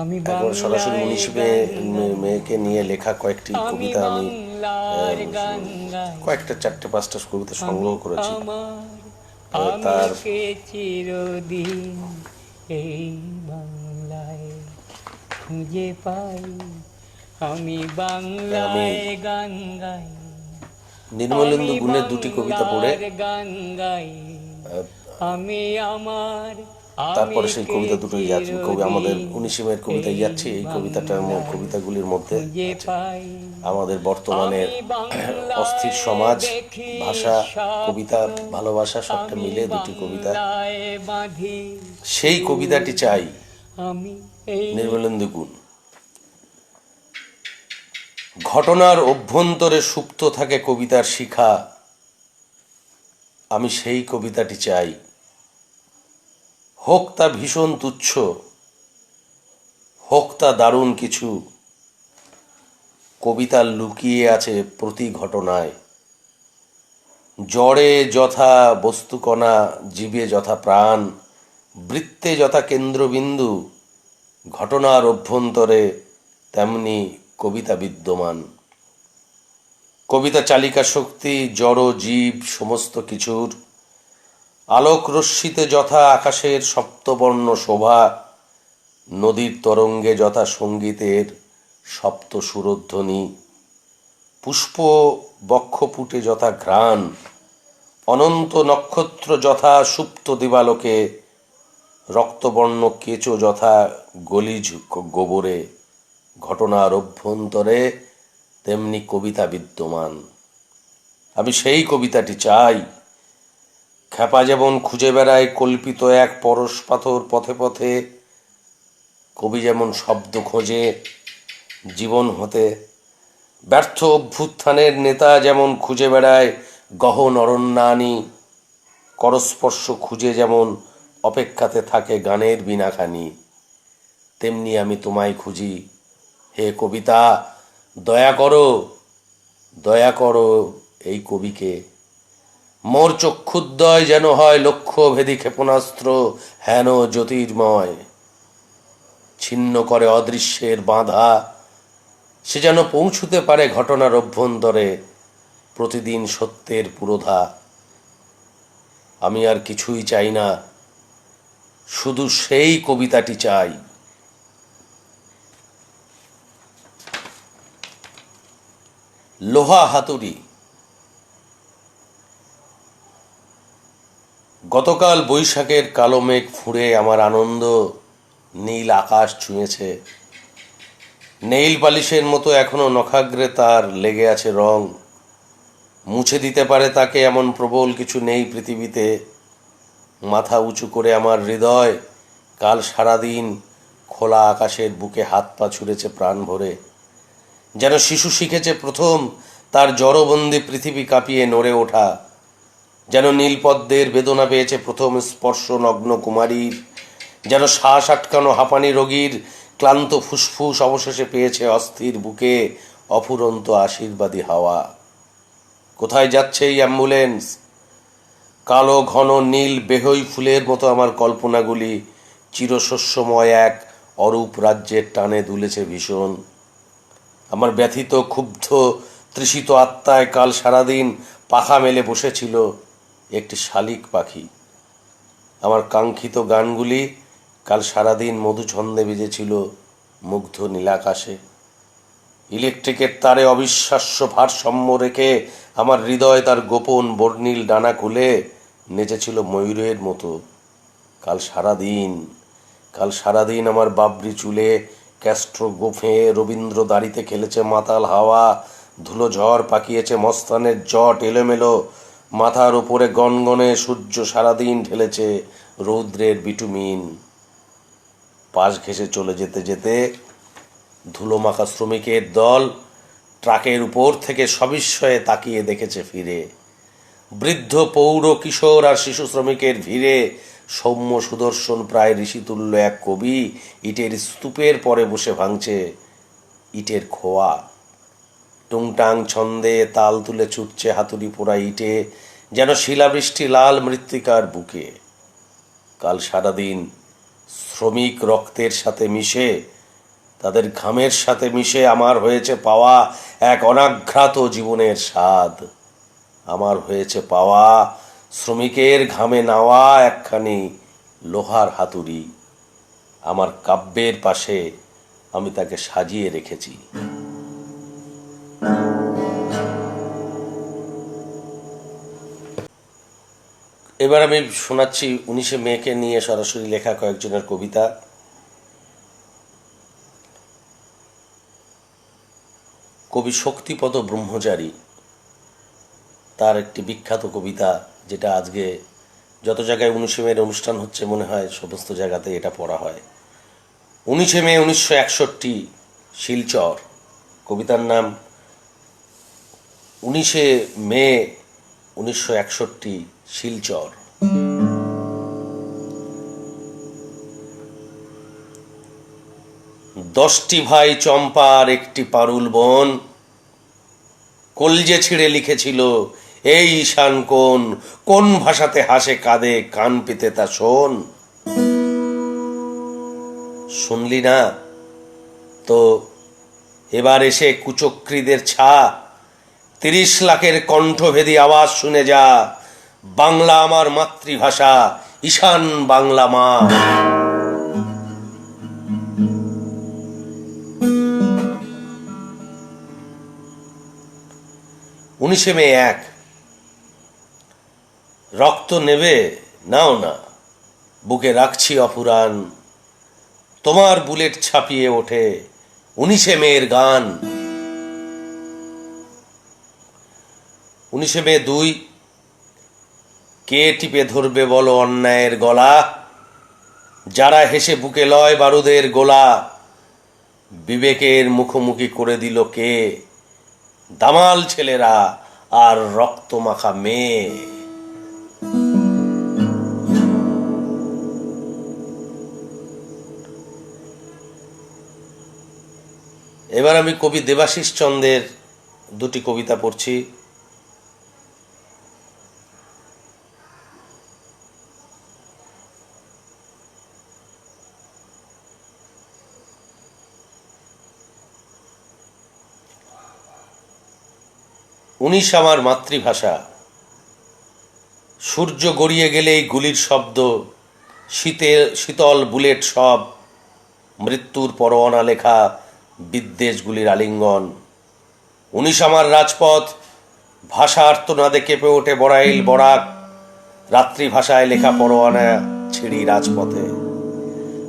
আমি একবার সরাসরি বাংলায় মনীষী গান গাই, মেয়েকে নিয়ে লেখা কয়েকটি আমি কবিতা আমি বাংলার গান গাই, কয়েকটা 4-5টা কবিতা আমি সংগ্রহ করেছি। আমার, আমি তার কে চিরদিন এই বাংলায় খুঁজে পাই, আমি আমি বাংলায় গান গাই, আমি নির্মলেন্দু গুণের দুটি কবিতা পড়ে বাংলার গান গাই, আমি আমার, আমি তারপরে সেই কে কবিতা দুটোই যাচ্ছি, কবি আমাদের চিরদিন উনিশিমের কবিতায় এই যাচ্ছি। এই বাংলায় কবিতাগুলির মধ্যে খুঁজে আছে পাই, আমাদের বর্তমানের আমি অস্থির বাংলায় সমাজ, দেখি ভাষা, কবিতা, স্বপ্ন, ভালোবাসা সবটা আমি মিলে দুটি কবিতা। বাংলায় বাঁধি সেই সুর, কবিতাটি চাই। আমি এই নির্মলেন্দু গুণ। ঘটনার অভ্যন্তরে সুপ্ত থাকে কবিতার শিখা, আমি সেই কবিতাটি চাই। হোক তা ভীষণ তুচ্ছ, হোক তা দারুণ কিছু, কবিতা লুকিয়ে আছে প্রতি ঘটনায়। জড়ে যথা বস্তুকণা, জীবে যথা প্রাণ, বৃত্তে যথা কেন্দ্রবিন্দু, ঘটনার অভ্যন্তরে তেমনি কবিতা বিদ্যমান। কবিতা চালিকা শক্তি জড় জীব সমস্ত কিছুর, আলোক রশ্মিতে যথা আকাশের সপ্তবর্ণ শোভা, নদীর তরঙ্গে যথা সঙ্গীতের সপ্ত সুরধ্বনি, পুষ্প বক্ষপুটে যথা ঘ্রাণ, অনন্ত নক্ষত্র যথা সুপ্ত দিবালোকে, রক্তবর্ণ কেঁচো যথা গলিজ গোবরে, ঘটনার অভ্যন্তরে তেমনি কবিতা বিদ্যমান। আমি সেই কবিতাটি চাই। খ্যাপা যেমন খুঁজে বেড়ায় কল্পিত এক পরশ পাথর পথে পথে, কবি যেমন শব্দ খোঁজে জীবন হতে, ব্যর্থ অভ্যুত্থানের নেতা যেমন খুঁজে বেড়ায় গহন অরণ্যানি, করস্পর্শ খুঁজে যেমন অপেক্ষাতে থাকে গানের বিনাখানি, তেমনি আমি তোমায় খুঁজি হে কবিতা। দয়া করো, দয়া করো এই কবিকে। মোর চক্ষুদ্বয় যেন হয় লক্ষ্যভেদী ক্ষেপণাস্ত্র, হেন জ্যোতির্ময় ছিন্ন করে অদৃশ্যের বাঁধা, সে যেন পৌঁছতে পারে ঘটনার অভ্যন্তরে প্রতিদিন সত্যের পুরোধা। আমি আর কিছুই চাই না, শুধু সেই কবিতাটি চাই। লোহা হাতুড়ি। গতকাল বৈশাখের কালো মেঘ ফুঁড়ে আমার আনন্দ নীল আকাশ ছুঁয়েছে। নেইল পালিশের মতো এখনো নখাগ্রে তার লেগে আছে রং, মুছে দিতে পারে তাকে এমন প্রবল কিছু নেই পৃথিবীতে। মাথা উঁচু করে আমার হৃদয় কাল সারাদিন খোলা আকাশের বুকে হাত পা ছুঁড়েছে প্রাণ ভরে, যেন শিশু শিখেছে প্রথম তার জড়বন্দি পৃথিবী কাঁপিয়ে নড়ে ওঠা, যেন নীলপদ্মের বেদনা পেয়েছে প্রথম স্পর্শ নগ্ন কুমারীর, যেন শ্বাস আটকানো হাঁপানি রোগীর ক্লান্ত ফুসফুস অবশেষে পেয়েছে অস্থির বুকে অফুরন্ত আশীর্বাদী হাওয়া। কোথায় যাচ্ছে এই অ্যাম্বুলেন্স? কালো ঘন নীল বেহই ফুলের মতো আমার কল্পনাগুলি চিরশস্যময় এক অরূপ রাজ্যের টানে দুলেছে ভীষণ। আমার ব্যথিত ক্ষুব্ধ তৃষিত আত্মায় কাল সারাদিন পাখা মেলে বসেছিল একটি শালিক পাখি। আমার কাঙ্ক্ষিত গানগুলি কাল সারাদিন মধুছন্দে বেজেছিল মুগ্ধ নীলাকাশে। ইলেকট্রিকের তারে অবিশ্বাস্য ভারসাম্য রেখে আমার হৃদয় তার গোপন বর্ণিল ডানা খুলে নেচেছিল ময়ূরের মতো। কাল সারাদিন কাল সারাদিন আমার বাবরি চুলে ক্যাস্ট্রো গোফে রবীন্দ্র দাড়িতে খেলেছে মাতাল হাওয়া, ধুলো ঝড় পাকিয়েছে মস্তানের জট এলোমেলো, মাথার উপরে গনগনে সূর্য সারাদিন ঢেলেছে রৌদ্রের বিটুমিন। পাশ ঘেঁষে চলে যেতে যেতে ধুলোমাখা শ্রমিকের দল ট্রাকের উপর থেকে সবিস্ময়ে তাকিয়ে দেখেছে ফিরে। বৃদ্ধ পৌর কিশোর আর শিশু শ্রমিকের ভিড়ে সৌম্য সুদর্শন প্রায় ঋষিতুল্য এক কবি ইটের স্তূপের পরে বসে ভাঙছে ইটের খোয়া। টুংটাং ছন্দে তাল তুলে ছুটছে হাতুড়ি পোড়া ইটে, যেন শিলাবৃষ্টি লাল মৃত্তিকার বুকে। কাল সারাদিন শ্রমিক রক্তের সাথে মিশে তাদের ঘামের সাথে মিশে আমার হয়েছে পাওয়া এক অনাঘ্রাত জীবনের স্বাদ। আমার হয়েছে পাওয়া শ্রমিকের ঘামে নাওয়া একখানি লোহার হাতুড়ি। আমার কাব্যের পাশে আমি তাকে সাজিয়ে রেখেছি। এবার আমি শোনাচ্ছি 19শে মেকে নিয়ে সরাসরি লেখা কয়েকজনের কবিতা। কবি শক্তিপদ ব্রহ্মচারী, তার একটি বিখ্যাত কবিতা, যেটা আজকে যত জায়গায় 19শে মের অনুষ্ঠান হচ্ছে মনে হয় সমস্ত জায়গাতে এটা পড়া হয়। 19শে মে 1961, শিলচর। কবিতার নাম 19শে মে 1961, শিলচর। দশটি ভাই চম্পার একটি পারুল বোন, কলজে ছিঁড়ে লিখেছিল এই ঈশান কোন, কোন ভাষাতে হাসে কাঁদে কান পেতে তা শোন। শুনলি না তো এবার এসে কুচক্রীদের ছা, 30 লাখের কণ্ঠভেদী আওয়াজ শুনে যা, বাংলা আমার মাতৃভাষা, ঈশান বাংলা মা। 19শে মে 1, রক্ত নেবে নাও না, বুকে রাখছি অফুরান, তোমার বুলেট ছাপিয়ে ওঠে 19শে মের গান। 19শে মে 2, কে টিপে ধরবে বলো অন্যায়ের গলা, যারা হেসে বুকে লয় বারুদের গোলা, বিবেকের মুখোমুখি করে দিল কে, দামাল ছেলেরা আর রক্ত মাখা মেয়ে। এবার আমি কবি দেবাশিস চন্দ্রের দুটি কবিতা পড়ছি। উনিশ আমার মাতৃভাষা, সূর্য গড়িয়ে গেলেই গুলির শব্দ, শীতল বুলেট সব, মৃত্যুর পরোয়ানা লেখা বিদ্বেষগুলির আলিঙ্গন। 19 আমার রাজপথ, ভাষা আর্তনাদে কেঁপে ওঠে বড়াইল বরাক, রাত্রি ভাষায় লেখা পরোয়ানা ছিঁড়ি রাজপথে।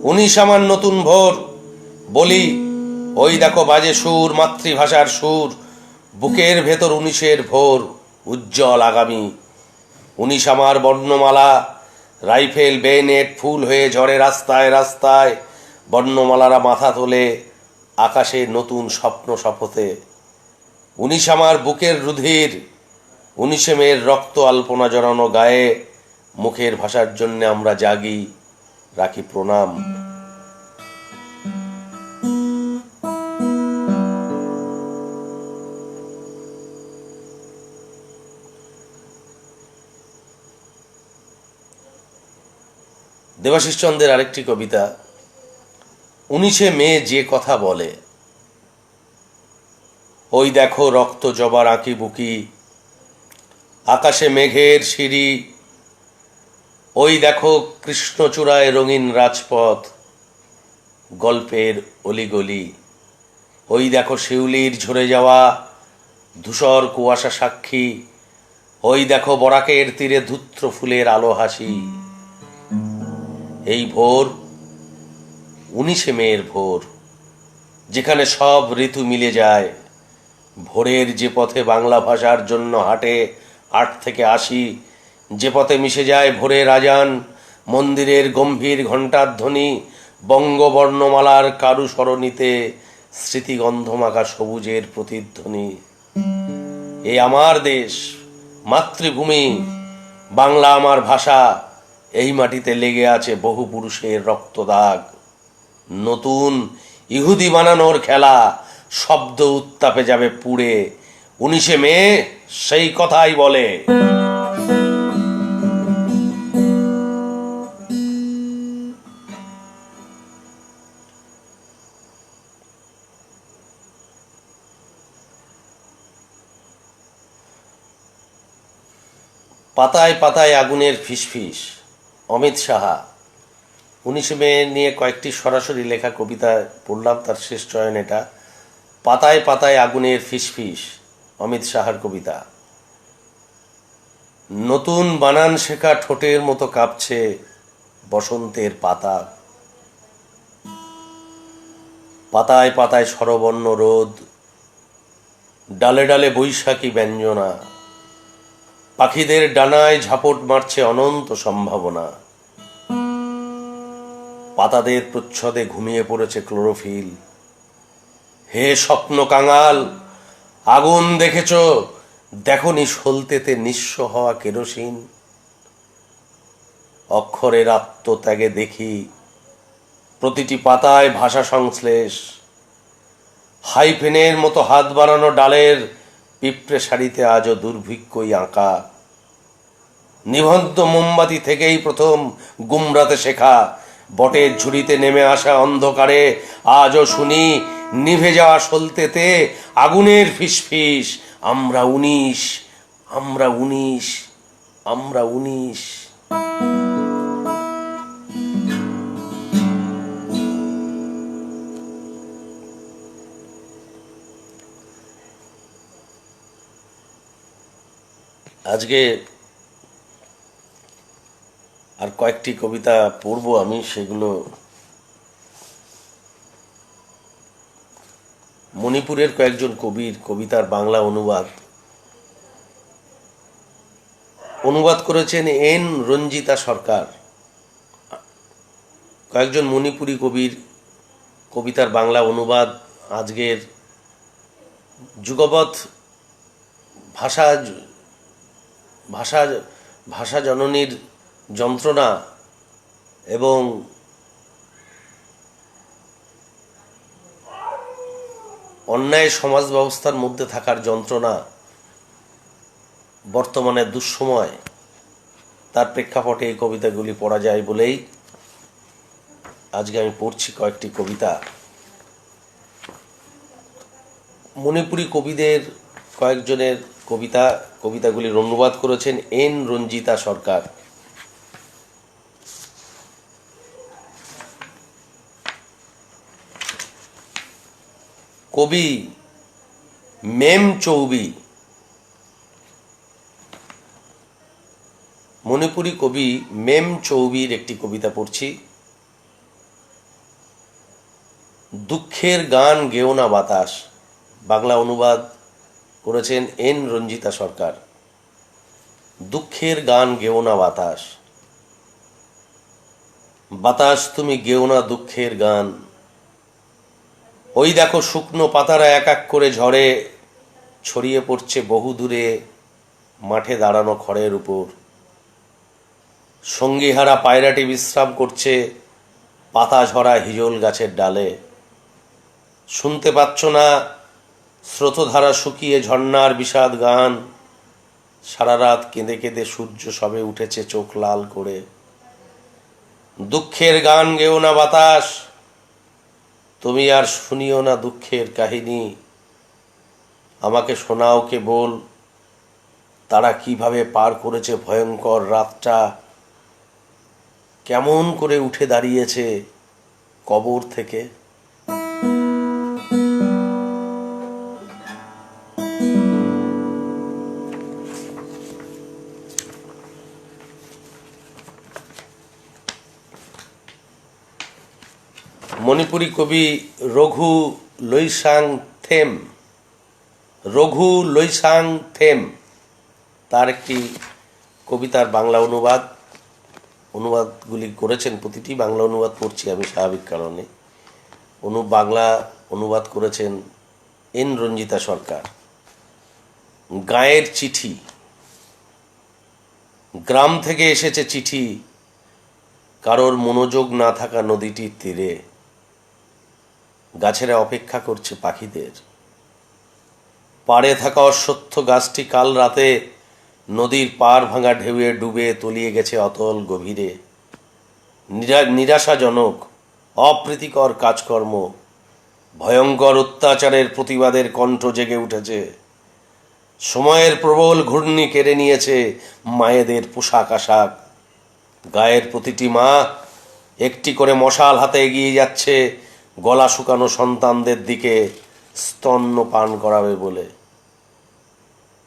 19 আমার নতুন ভোর, বলি ওই দেখো বাজে সুর, মাতৃভাষার সুর, বুকের ভেতর 19-এর ভোর, উজ্জ্বল আগামী। 19 আমার বর্ণমালা, রাইফেল বেনেট ফুল হয়ে ঝরে রাস্তায় রাস্তায়, বর্ণমালারা মাথা তোলে আকাশে নতুন স্বপ্ন শপথে। 19 আমার বুকের রুধির, 19শে মের রক্ত আলপনা জড়ানো গায়ে, মুখের ভাষার জন্য আমরা জাগি, রাখি প্রণাম। দেবাশিস চন্দ্রের আরেকটি কবিতা, 19শে মে যে কথা বলে, ওই দেখো রক্ত জবার আঁকি বুকি, আকাশে মেঘের সিঁড়ি, ওই দেখো কৃষ্ণচূড়ায় রঙিন রাজপথ, গল্পের অলিগলি, ওই দেখো শিউলির ঝরে যাওয়া ধূসর কুয়াশা সাক্ষী, ওই দেখো বরাকের তীরে ধূত্র ফুলের আলো হাসি। এই ভোর 19শে মের ভোর, যেখানে সব ঋতু মিলে যায়, ভোরের যে পথে বাংলা ভাষার জন্য হাঁটে 8 থেকে 80, যে পথে মিশে যায় ভোরের আজান, মন্দিরের গম্ভীর ঘণ্টার ধ্বনি, বঙ্গবর্ণমালার কারু সরণিতে স্মৃতিগন্ধমাখা সবুজের প্রতিধ্বনি। এ আমার দেশ, মাতৃভূমি, বাংলা আমার ভাষা, এই মাটিতে লেগে আছে বহু পুরুষের রক্তদাগ। নতুন ইহুদি বানানোর খেলা, শব্দ উত্তাপে যাবে পুড়ে, 19শে মে সেই কথাই বলে। পাতায় পাতায় আগুনের ফিসফিস, অমিত সাহা। 19 মে নিয়ে কয়েকটি সরাসরি লেখা কবিতা পড়লাম, তার শেষ চয়ন এটা। পাতায় পাতায় আগুনের ফিসফিস, অমিত সাহার কবিতা। নতুন বানান শেখা ঠোঁটের মতো কাঁপছে বসন্তের পাতা। পাতায় পাতায় স্বরবর্ণ রোদ, ডালে ডালে বৈশাখী ব্যঞ্জনা। পাখিদের ডানায় ঝাপট মারছে অনন্ত সম্ভাবনা। পাতাদের প্রচ্ছদে ঘুমিয়ে পড়েছে ক্লোরোফিল। হে স্বপ্ন কাঙাল, আগুন দেখেছ? দেখনি সলতেতে নিঃস্ব হওয়া কেরোসিন? অক্ষরের আত্মত্যাগে দেখি প্রতিটি পাতায় ভাষা সংশ্লেষ। হাইফেনের মতো হাত বাড়ানো ডালের পিঁপড়ে শাড়িতে আজও দুর্ভিক্ষই আঁকা। নিবদ্ধ মোমবাতি থেকেই প্রথম গুমরাতে শেখা। বটের ঝুড়িতে নেমে আসা অন্ধকারে আজও শুনি নিভে যাওয়া সলতেতে আগুনের ফিসফিস। আমরা 19, আমরা 19, আমরা 19। আজকে আর কয়েকটি কবিতা পড়বো আমি, সেগুলো মণিপুরের কয়েকজন কবির কবিতার বাংলা অনুবাদ করেছেন এন রঞ্জিতা সরকার। কয়েকজন মণিপুরী কবির কবিতার বাংলা অনুবাদ আজকের যুগপৎ ভাষা ভাষা ভাষা জননীর যন্ত্রণা এবং অন্যায় সমাজ ব্যবস্থার মধ্যে থাকার যন্ত্রণা, বর্তমানে দুঃসময়, তার প্রেক্ষাপটে এই কবিতাগুলি পড়া যায় বলেই আজকে আমি পড়ছি কয়েকটি কবিতা। মণিপুরী কবিদের কয়েকজনের কবিতাগুলির অনুবাদ করেছেন এন রঞ্জিতা সরকার। কবি মেম চৌবি, মণিপুরী কবি মেম চৌবির একটি কবিতা পড়ছি। দুঃখের গান গেও না বাতাস, বাংলা অনুবাদ করেছেন এন রঞ্জিতা সরকার। দুঃখের গান গেও না বাতাস, বাতাস তুমি গেও না দুঃখের গান। ওই দেখো শুকনো পাতারা এক এক করে ঝড়ে ছড়িয়ে পড়ছে বহু দূরে মাঠে দাঁড়ানো খড়ের উপর। সঙ্গীহারা পায়রাটি বিশ্রাম করছে পাতা ঝরা হিজল গাছের ডালে। শুনতে পাচ্ছ না স্রোতধারা শুকিয়ে ঝর্ণার বিষাদ গান। সারা রাত কেঁদে কেঁদে সূর্য সবে উঠেছে চোখ লাল করে। দুঃখের গান গেও না বাতাস, তুমি আর শুনিও না দুঃখের কাহিনী। আমাকে শোনাও কেবল তারা কিভাবে পার করেছে ভয়ঙ্কর রাতটা। কেমন করে উঠে দাঁড়িয়েছে কবর থেকে। মণিপুরী কবি রঘু লইসাং থেম, তার একটি কবিতার বাংলা অনুবাদগুলি করেছেন। প্রতিটি বাংলা অনুবাদ পড়ছি আমি স্বাভাবিক কারণে। বাংলা অনুবাদ করেছেন এন রঞ্জিতা সরকার। গায়ের চিঠি। গ্রাম থেকে এসেছে চিঠি কারোর মনোযোগ না থাকা নদীটির তীরে। গাছেরা অপেক্ষা করছে পাখিদের। পাড়ে থাকা অশ্বত্থ গাছটি কাল রাতে নদীর পার ভাঙা ঢেউয়ে ডুবে তলিয়ে গেছে অতল গভীরে। নিরাশাজনক অপ্রীতিকর কাজকর্ম, ভয়ঙ্কর অত্যাচারের প্রতিবাদের কণ্ঠ জেগে উঠেছে। সময়ের প্রবল ঘূর্ণি কেড়ে নিয়েছে মায়েদের পোশাক আশাক। গায়ের প্রতিটি মা একটি করে মশাল হাতে এগিয়ে যাচ্ছে গলা শুকানো সন্তানদের দিকে স্তন্য পান করাবে বলে।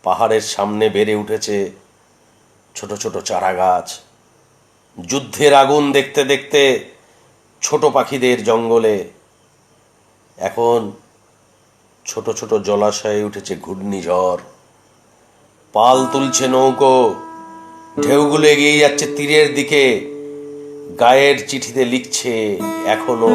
পাহাড়ের সামনে বেড়ে উঠেছে ছোট ছোট চারা গাছ। যুদ্ধের আগুন দেখতে দেখতে ছোট পাখিদের জঙ্গলে এখন ছোট ছোট জলাশয়ে উঠেছে ঘূর্ণিঝড়। পাল তুলছে নৌকো, ঢেউগুলো এগিয়ে যাচ্ছে তীরের দিকে। গায়ের চিঠিতে লিখছে এখনো।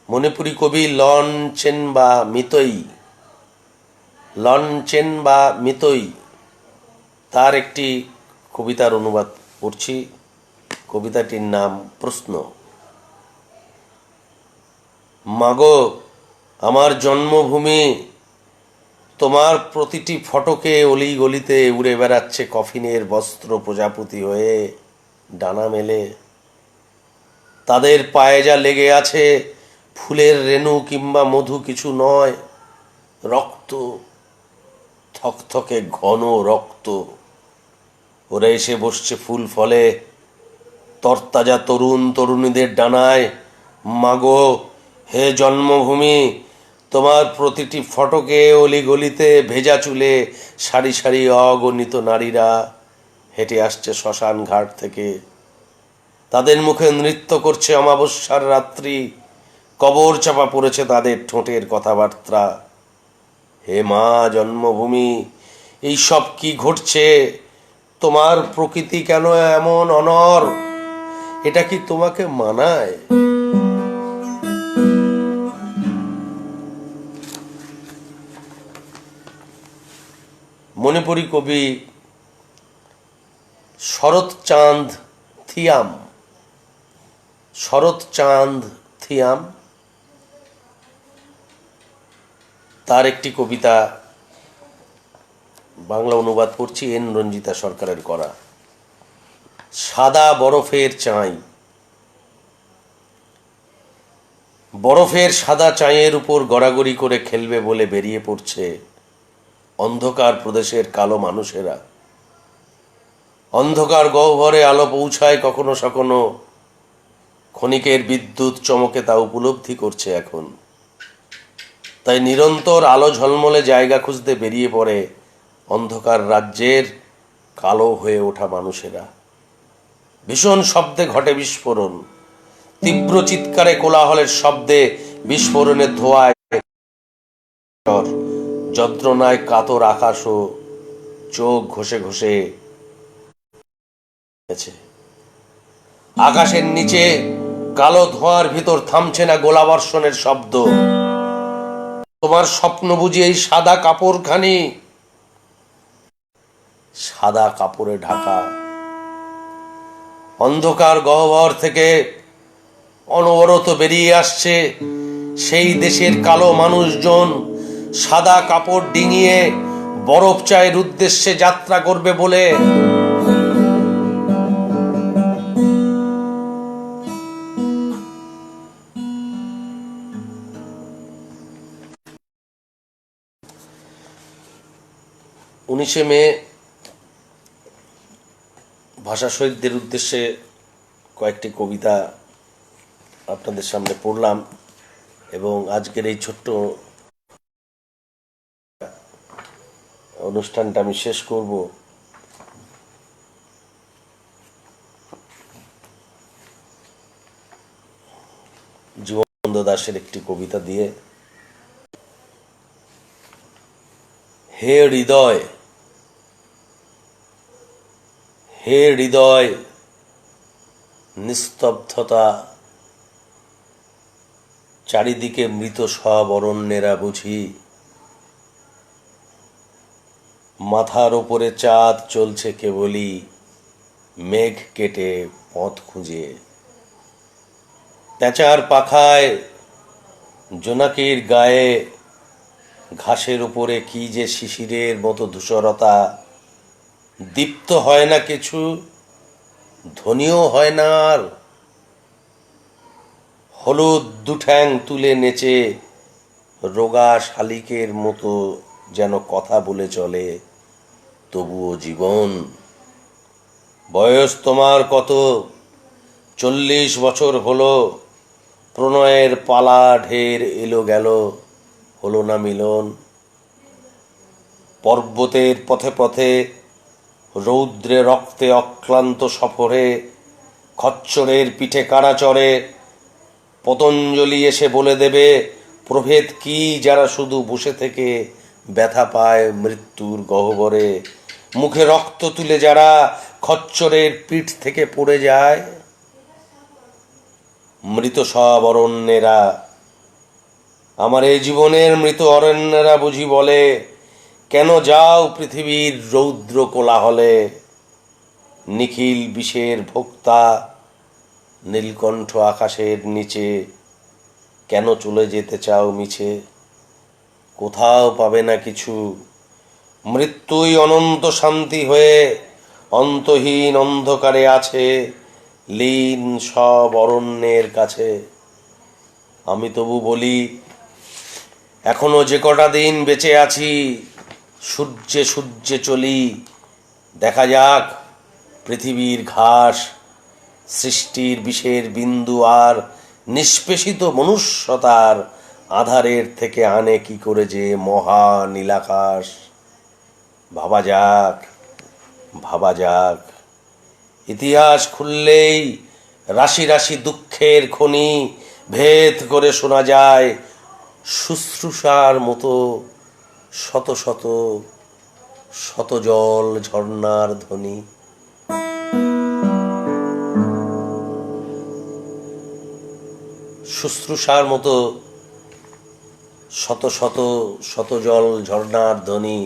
মণিপুরী কবি লনচেনবা মিতই তার একটি কবিতার অনুবাদ পড়ছি। কবিতাটির নাম প্রশ্ন। মাগো আমার জন্মভূমি, তোমার প্রতিটি ফটকে অলি গলিতে উড়ে বেড়াচ্ছে কফিনের বস্ত্র প্রজাপতি হয়ে ডানা মেলে। তাদের পায়ে যা লেগে আছে ফুলের রেণু কিংবা মধু কিছু নয়, রক্ত, থকথকে ঘন রক্ত। ওরা এসে বসছে ফুল ফলে তরতাজা তরুণ তরুণীদের ডানায়। মাগো হে জন্মভূমি, তোমার প্রতিটি ফটকে অলিগলিতে ভেজা চুলে সারি সারি অগণিত নারীরা হেঁটে আসছে শ্মশান ঘাট থেকে। তাদের মুখে নৃত্য করছে অমাবস্যার রাত্রি, কবর চাপা পড়েছে তাদের ঠোঁটের কথাবার্তা। হে মা জন্মভূমি, এই সব কি ঘটছে? তোমার প্রকৃতি কেন এমন অনর? এটা কি তোমাকে মানায়? মণিপুরী কবি শরৎচাঁদ থিয়াম তার একটি কবিতা বাংলা অনুবাদ করছি, এন রঞ্জিতা সরকারের করা। সাদা বরফের চাঁই। বরফের সাদা চাঁইয়ের উপর গড়াগড়ি করে খেলবে বলে বেরিয়ে পড়ছে অন্ধকার প্রদেশের কালো মানুষেরা। অন্ধকার গহ্বরে আলো পৌঁছায় কখনো সখনো, ক্ষণিকের বিদ্যুৎ চমকে তা উপলব্ধি করছে এখন। তাই নিরন্তর আলো ঝলমলে জায়গা খুঁজতে বেরিয়ে পড়ে অন্ধকার রাজ্যের কালো হয়ে ওঠা মানুষেরা। ভীষণ শব্দে ঘটে বিস্ফোরণ, তীব্র চিৎকারে কোলাহলের শব্দে, বিস্ফোরণের ধোঁয়ায়, যন্ত্রণায় কাতর আকাশও চোখ ঘষে ঘষে আকাশের নিচে কালো ধোঁয়ার ভিতর থামছে না গোলাবর্ষণের শব্দ। তোমার স্বপ্ন বুঝি এই সাদা কাপড়খানি? সাদা কাপড়ে ঢাকা অন্ধকার গহ্বর থেকে অনবরত বেরিয়ে আসছে সেই দেশের কালো মানুষজন। সাদা কাপড় ডিঙিয়ে বরফ চায়ের উদ্দেশ্যে যাত্রা করবে বলে। মে ভাষা শহীদদের উদ্দেশ্যে কয়েকটি কবিতা আপনাদের সামনে পড়লাম এবং আজকের এই ছোট্ট অনুষ্ঠানটা আমি শেষ করব জীবনানন্দ দাশের একটি কবিতা দিয়ে। হে হৃদয়, হে হৃদয়, নিস্তব্ধতা, চারিদিকে মৃত সব অরণ্যেরা বুঝি। মাথার ওপরে চাঁদ চলছে কেবলই মেঘ কেটে পথ খুঁজে। পেঁচার পাখায় জোনাকির গায়ে ঘাসের উপরে কি যে শিশিরের মতো ধূসরতা। দীপ্ত হয় না কিছু, ধনীও হয় না আর। হলুদ দুঠ্যাং তুলে নেচে রোগা শালিকের মতো যেন কথা বলে চলে, তবুও জীবন। বয়স তোমার কত? 40 বছর হলো। প্রণয়ের পালা ঢের এলো গেল, হলো না মিলন। পর্বতের পথে পথে, রৌদ্রে রক্তে অক্লান্ত সফরে, খচ্চরের পিঠে কারা চড়ে। পতঞ্জলি এসে বলে দেবে প্রভেদ কি, যারা শুধু বসে থেকে ব্যথা পায় মৃত্যুর গহ্বরে। মুখে রক্ত তুলে যারা খচ্চরের পিঠ থেকে পড়ে যায়। মৃত সব অরণ্যেরা, আমার এই জীবনের মৃত অরণ্যেরা বুঝি বলে, কেন যাও পৃথিবীর রৌদ্র কোলাহলে। নিখিল বিষের ভোক্তা নীলকণ্ঠ আকাশের নিচে, কেন চলে যেতে চাও মিছে। কোথাও পাবে না কিছু, মৃত্যুই অনন্ত শান্তি হয়ে অন্তহীন অন্ধকারে আছে, লীন সব অরণ্যের কাছে। আমি তবু বলি, এখনো যে কটা দিন বেঁচে আছি, সূর্যে সূর্যে চলি। দেখা যাক পৃথিবীর ঘাস, সৃষ্টির বিষের বিন্দু আর নিষ্পেষিত মনুষ্যতার আধারের থেকে আনে কি করে যে মহা নীলাকাশ। ভাবা যাক, ভাবা যাক। ইতিহাস খুললেই রাশি রাশি দুঃখের খনি ভেদ করে শোনা যায় শুশ্রূষার মতো শত শত শত জল ঝর্ণার ধ্বনি। শুশ্রূষার মতো শত শত শত জল ঝর্ণার ধ্বনি।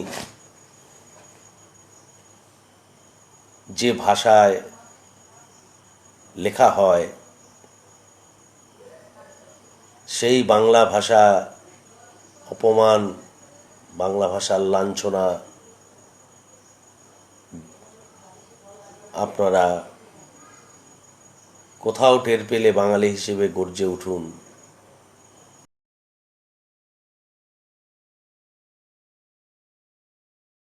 যে ভাষায় লেখা হয় সেই বাংলা ভাষা অপমান, বাংলা ভাষার লাঞ্ছনা আপনারা কোথাও টের পেলে বাঙালি হিসেবে গর্জে উঠুন।